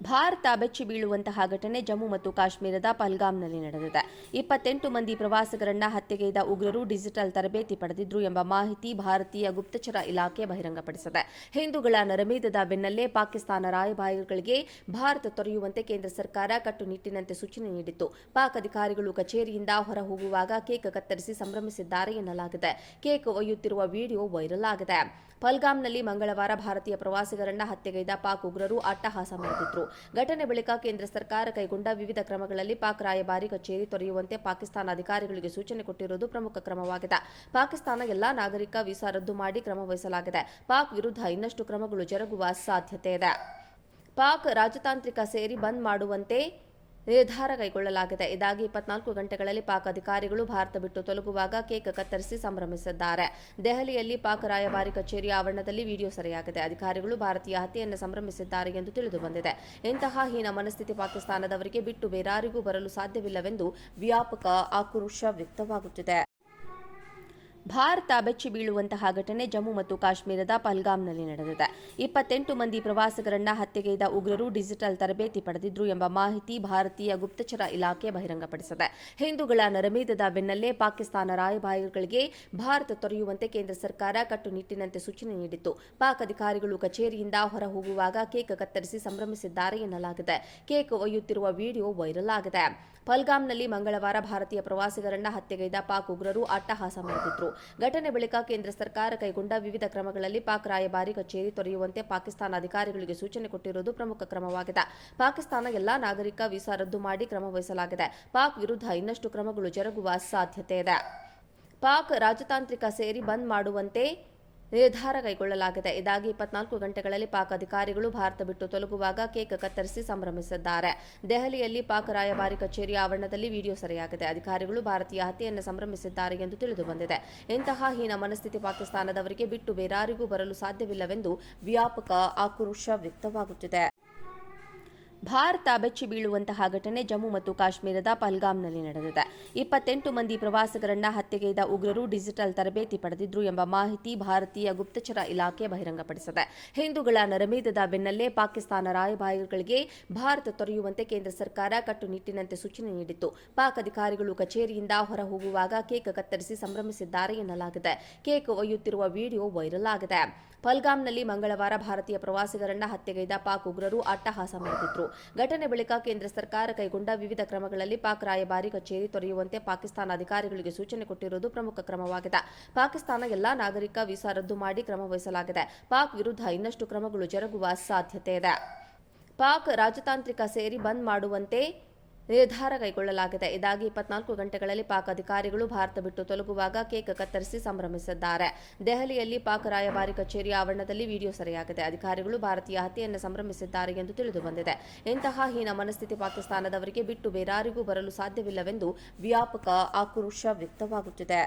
ಭಾರತ ಬೆಚ್ಚಿ ಬೀಳುವಂತಹ ಘಟನೆ ಜಮ್ಮು ಮತ್ತು ಕಾಶ್ಮೀರದ ಪಹಲ್ಗಾಮ್ನಲ್ಲಿ ನಡೆದಿದೆ. 28 ಮಂದಿ ಪ್ರವಾಸಿಗರನ್ನ ಹತ್ಯೆಗೈದ ಉಗ್ರರು ಡಿಜಿಟಲ್ ತರಬೇತಿ ಪಡೆದಿದ್ರು ಎಂಬ ಮಾಹಿತಿ ಭಾರತೀಯ ಗುಪ್ತಚರ ಇಲಾಖೆ ಬಹಿರಂಗಪಡಿಸಿದೆ. ಹಿಂದೂಗಳ ನರಮೇಧದ ಬೆನ್ನಲ್ಲೇ ಪಾಕಿಸ್ತಾನ ರಾಯಭಾರಿಗಳಿಗೆ ಭಾರತ ತೊರೆಯುವಂತೆ ಕೇಂದ್ರ ಸರ್ಕಾರ ಕಟ್ಟುನಿಟ್ಟಿನಂತೆ ಸೂಚನೆ ನೀಡಿತ್ತು. ಪಾಕ್ ಅಧಿಕಾರಿಗಳು ಕಚೇರಿಯಿಂದ ಹೊರ ಹೋಗುವಾಗ ಕೇಕ್ ಕತ್ತರಿಸಿ ಸಂಭ್ರಮಿಸಿದ್ದಾರೆ ಎನ್ನಲಾಗಿದೆ. ಕೇಕ್ ಒಯ್ಯುತ್ತಿರುವ ವಿಡಿಯೋ ವೈರಲ್ ಆಗಿದೆ. ಪಹಲ್ಗಾಮ್ನಲ್ಲಿ ಮಂಗಳವಾರ ಭಾರತೀಯ ಪ್ರವಾಸಿಗರನ್ನ ಹತ್ಯೆಗೈದ ಪಾಕ್ ಉಗ್ರರು ಅಟ್ಟಹಾಸ ಮೆರೆದಿದ್ರು. ಘಟನೆ ಬಳಿಕ ಕೇಂದ್ರ ಸರ್ಕಾರ ಕೈಗೊಂಡ ವಿವಿಧ ಕ್ರಮಗಳಲ್ಲಿ ಪಾಕ್ ರಾಯಭಾರಿ ಕಚೇರಿ ತೊರೆಯುವಂತೆ ಪಾಕಿಸ್ತಾನ ಅಧಿಕಾರಿಗಳಿಗೆ ಸೂಚನೆ ಕೊಟ್ಟಿರುವುದು ಪ್ರಮುಖ ಕ್ರಮವಾಗಿದೆ. ಪಾಕಿಸ್ತಾನ ಎಲ್ಲಾ ನಾಗರಿಕ ವೀಸಾ ರದ್ದು ಮಾಡಿ ಕ್ರಮ ವಹಿಸಲಾಗಿದೆ. ಪಾಕ್ ವಿರುದ್ಧ ಇನ್ನಷ್ಟು ಕ್ರಮಗಳು ಜರುಗುವ ಸಾಧ್ಯತೆ ಇದೆ. ಪಾಕ್ ರಾಜತಾಂತ್ರಿಕ ಸೇರಿ ಬಂದ್ ಮಾಡುವಂತೆ ನಿರ್ಧಾರ ಕೈಗೊಳ್ಳಲಾಗಿದೆ. ಇದಾಗಿ 24 ಗಂಟೆಗಳಲ್ಲಿ ಪಾಕ್ ಅಧಿಕಾರಿಗಳು ಭಾರತ ಬಿಟ್ಟು ತೊಲಗುವಾಗ ಕೇಕ್ ಕತ್ತರಿಸಿ ಸಂಭ್ರಮಿಸಿದ್ದಾರೆ. ದೆಹಲಿಯಲ್ಲಿ ಪಾಕ್ ರಾಯಭಾರಿ ಕಚೇರಿಯ ಆವರಣದಲ್ಲಿ ವಿಡಿಯೋ ಸೆರೆಯಾಗಿದೆ. ಅಧಿಕಾರಿಗಳು ಭಾರತೀಯ ಹತ್ಯೆಯನ್ನು ಸಂಭ್ರಮಿಸಿದ್ದಾರೆ ಎಂದು ತಿಳಿದು ಬಂದಿದೆ. ಇಂತಹ ಹೀನ ಮನಸ್ಥಿತಿ ಪಾಕಿಸ್ತಾನದವರಿಗೆ ಬಿಟ್ಟು ಬೇರಾರಿಗೂ ಬರಲು ಸಾಧ್ಯವಿಲ್ಲವೆಂದು ವ್ಯಾಪಕ ಆಕ್ರೋಶ ವ್ಯಕ್ತವಾಗುತ್ತಿದೆ. ಭಾರತ ಬೆಚ್ಚಿ ಬೀಳುವಂತಹ ಘಟನೆ ಜಮ್ಮು ಮತ್ತು ಕಾಶ್ಮೀರದ ಪಹಲ್ಗಾಮ್ನಲ್ಲಿ ನಡೆದಿದೆ. 28 ಮಂದಿ ಪ್ರವಾಸಿಗರನ್ನ ಹತ್ಯೆಗೈದ ಉಗ್ರರು ಡಿಜಿಟಲ್ ತರಬೇತಿ ಪಡೆದಿದ್ರು ಎಂಬ ಮಾಹಿತಿ ಭಾರತೀಯ ಗುಪ್ತಚರ ಇಲಾಖೆ ಬಹಿರಂಗಪಡಿಸಿದೆ. ಹಿಂದೂಗಳ ನರಮೇಧದ ಬೆನ್ನಲ್ಲೇ ಪಾಕಿಸ್ತಾನ ರಾಯಭಾರಿಗಳಿಗೆ ಭಾರತ ತೊರೆಯುವಂತೆ ಕೇಂದ್ರ ಸರ್ಕಾರ ಕಟ್ಟುನಿಟ್ಟಿನಂತೆ ಸೂಚನೆ ನೀಡಿತ್ತು. ಪಾಕ್ ಅಧಿಕಾರಿಗಳು ಕಚೇರಿಯಿಂದ ಹೊರ ಹೋಗುವಾಗ ಕೇಕ್ ಕತ್ತರಿಸಿ ಸಂಭ್ರಮಿಸಿದ್ದಾರೆ ಎನ್ನಲಾಗಿದೆ. ಕೇಕ್ ಒಯ್ಯುತ್ತಿರುವ ವಿಡಿಯೋ ವೈರಲ್ ಆಗಿದೆ. ಪಹಲ್ಗಾಮ್ನಲ್ಲಿ ಮಂಗಳವಾರ ಭಾರತೀಯ ಪ್ರವಾಸಿಗರನ್ನ ಹತ್ಯೆಗೈದ ಪಾಕ್ ಉಗ್ರರು ಅಟ್ಟಹಾಸ ಮೆರೆದಿದ್ರು. ಘಟನೆ ಬಳಿಕ ಕೇಂದ್ರ ಸರ್ಕಾರ ಕೈಗೊಂಡ ವಿವಿಧ ಕ್ರಮಗಳಲ್ಲಿ ಪಾಕ್ ರಾಯಭಾರಿ ಕಚೇರಿ ತೊರೆಯುವಂತೆ ಪಾಕಿಸ್ತಾನ ಅಧಿಕಾರಿಗಳಿಗೆ ಸೂಚನೆ ಕೊಟ್ಟಿರುವುದು ಪ್ರಮುಖ ಕ್ರಮವಾಗಿದೆ. ಪಾಕಿಸ್ತಾನ ಎಲ್ಲಾ ನಾಗರಿಕ ವೀಸಾ ರದ್ದು ಮಾಡಿ ಕ್ರಮ ವಹಿಸಲಾಗಿದೆ. ಪಾಕ್ ವಿರುದ್ಧ ಇನ್ನಷ್ಟು ಕ್ರಮಗಳು ಜರುಗುವ ಸಾಧ್ಯತೆ ಇದೆ. ಪಾಕ್ ರಾಜತಾಂತ್ರಿಕ ಸೇರಿ ಬಂದ್ ಮಾಡುವಂತೆ ನಿರ್ಧಾರ ಕೈಗೊಳ್ಳಲಾಗಿದೆ. ಇದಾಗಿ 24 ಗಂಟೆಗಳಲ್ಲಿ ಪಾಕ್ ಅಧಿಕಾರಿಗಳು ಭಾರತ ಬಿಟ್ಟು ತೊಲಗುವಾಗ ಕೇಕ್ ಕತ್ತರಿಸಿ ಸಂಭ್ರಮಿಸಿದ್ದಾರೆ. ದೆಹಲಿಯಲ್ಲಿ ಪಾಕ್ ರಾಯಭಾರಿ ಕಚೇರಿಯ ಆವರಣದಲ್ಲಿ ವಿಡಿಯೋ ಸೆರೆಯಾಗಿದೆ. ಅಧಿಕಾರಿಗಳು ಭಾರತೀಯ ಹತ್ಯೆಯನ್ನು ಸಂಭ್ರಮಿಸಿದ್ದಾರೆ ಎಂದು ತಿಳಿದು ಬಂದಿದೆ. ಇಂತಹ ಹೀನ ಮನಸ್ಥಿತಿ ಪಾಕಿಸ್ತಾನದವರಿಗೆ ಬಿಟ್ಟು ಬೇರಾರಿಗೂ ಬರಲು ಸಾಧ್ಯವಿಲ್ಲವೆಂದು ವ್ಯಾಪಕ ಆಕ್ರೋಶ ವ್ಯಕ್ತವಾಗುತ್ತಿದೆ. ಭಾರತ ಬೆಚ್ಚಿ ಬೀಳುವಂತಹ ಘಟನೆ ಜಮ್ಮು ಮತ್ತು ಕಾಶ್ಮೀರದ ಪಹಲ್ಗಾಮ್ನಲ್ಲಿ ನಡೆದಿದೆ. 28 ಮಂದಿ ಪ್ರವಾಸಿಗರನ್ನ ಹತ್ಯೆಗೈದ ಉಗ್ರರು ಡಿಜಿಟಲ್ ತರಬೇತಿ ಪಡೆದಿದ್ರು ಎಂಬ ಮಾಹಿತಿ ಭಾರತೀಯ ಗುಪ್ತಚರ ಇಲಾಖೆ ಬಹಿರಂಗಪಡಿಸಿದೆ. ಹಿಂದೂಗಳ ನರಮೇಧದ ಬೆನ್ನಲ್ಲೇ ಪಾಕಿಸ್ತಾನ ರಾಯಭಾರಿಗಳಿಗೆ ಭಾರತ ತೊರೆಯುವಂತೆ ಕೇಂದ್ರ ಸರ್ಕಾರ ಕಟ್ಟುನಿಟ್ಟಿನಂತೆ ಸೂಚನೆ ನೀಡಿತ್ತು. ಪಾಕ್ ಅಧಿಕಾರಿಗಳು ಕಚೇರಿಯಿಂದ ಹೊರ ಹೋಗುವಾಗ ಕೇಕ್ ಕತ್ತರಿಸಿ ಸಂಭ್ರಮಿಸಿದ್ದಾರೆ ಎನ್ನಲಾಗಿದೆ. ಕೇಕ್ ಒಯ್ಯುತ್ತಿರುವ ವಿಡಿಯೋ ವೈರಲ್ ಆಗಿದೆ. ಪಹಲ್ಗಾಮ್ನಲ್ಲಿ ಮಂಗಳವಾರ ಭಾರತೀಯ ಪ್ರವಾಸಿಗರನ್ನ ಹತ್ಯೆಗೈದ ಪಾಕ್ ಉಗ್ರರು ಅಟ್ಟಹಾಸ ಮೆರೆದಿದ್ರು. ಘಟನೆ ಬಳಿಕ ಕೇಂದ್ರ ಸರ್ಕಾರ ಕೈಗೊಂಡ ವಿವಿಧ ಕ್ರಮಗಳಲ್ಲಿ ಪಾಕ್ ರಾಯಭಾರಿ ಕಚೇರಿ ತೊರೆಯುವಂತೆ ಪಾಕಿಸ್ತಾನ ಅಧಿಕಾರಿಗಳಿಗೆ ಸೂಚನೆ ಕೊಟ್ಟಿರುವುದು ಪ್ರಮುಖ ಕ್ರಮವಾಗಿದೆ. ಪಾಕಿಸ್ತಾನ ಎಲ್ಲಾ ನಾಗರಿಕ ವೀಸಾ ರದ್ದು ಮಾಡಿ ಕ್ರಮ ವಹಿಸಲಾಗಿದೆ. ಪಾಕ್ ವಿರುದ್ಧ ಇನ್ನಷ್ಟು ಕ್ರಮಗಳು ಜರುಗುವ ಸಾಧ್ಯತೆ ಇದೆ. ಪಾಕ್ ರಾಜತಾಂತ್ರಿಕ ಸೇರಿ ಬಂದ್ ಮಾಡುವಂತೆ ನಿರ್ಧಾರ ಕೈಗೊಳ್ಳಲಾಗಿದೆ. ಇದಾಗಿ 24 ಗಂಟೆಗಳಲ್ಲಿ ಪಾಕ್ ಅಧಿಕಾರಿಗಳು ಭಾರತ ಬಿಟ್ಟು ತೊಲಗುವಾಗ ಕೇಕ್ ಕತ್ತರಿಸಿ ಸಂಭ್ರಮಿಸಿದ್ದಾರೆ. ದೆಹಲಿಯಲ್ಲಿ ಪಾಕ್ ರಾಯಭಾರಿ ಕಚೇರಿಯ ಆವರಣದಲ್ಲಿ ವಿಡಿಯೋ ಸೆರೆಯಾಗಿದೆ. ಅಧಿಕಾರಿಗಳು ಭಾರತೀಯ ಹತ್ಯೆಯನ್ನು ಸಂಭ್ರಮಿಸಿದ್ದಾರೆ ಎಂದು ತಿಳಿದು ಬಂದಿದೆ. ಇಂತಹ ಹೀನ ಮನಸ್ಥಿತಿ ಪಾಕಿಸ್ತಾನದವರಿಗೆ ಬಿಟ್ಟು ಬೇರಾರಿಗೂ ಬರಲು ಸಾಧ್ಯವಿಲ್ಲವೆಂದು ವ್ಯಾಪಕ ಆಕ್ರೋಶ ವ್ಯಕ್ತವಾಗುತ್ತಿದೆ.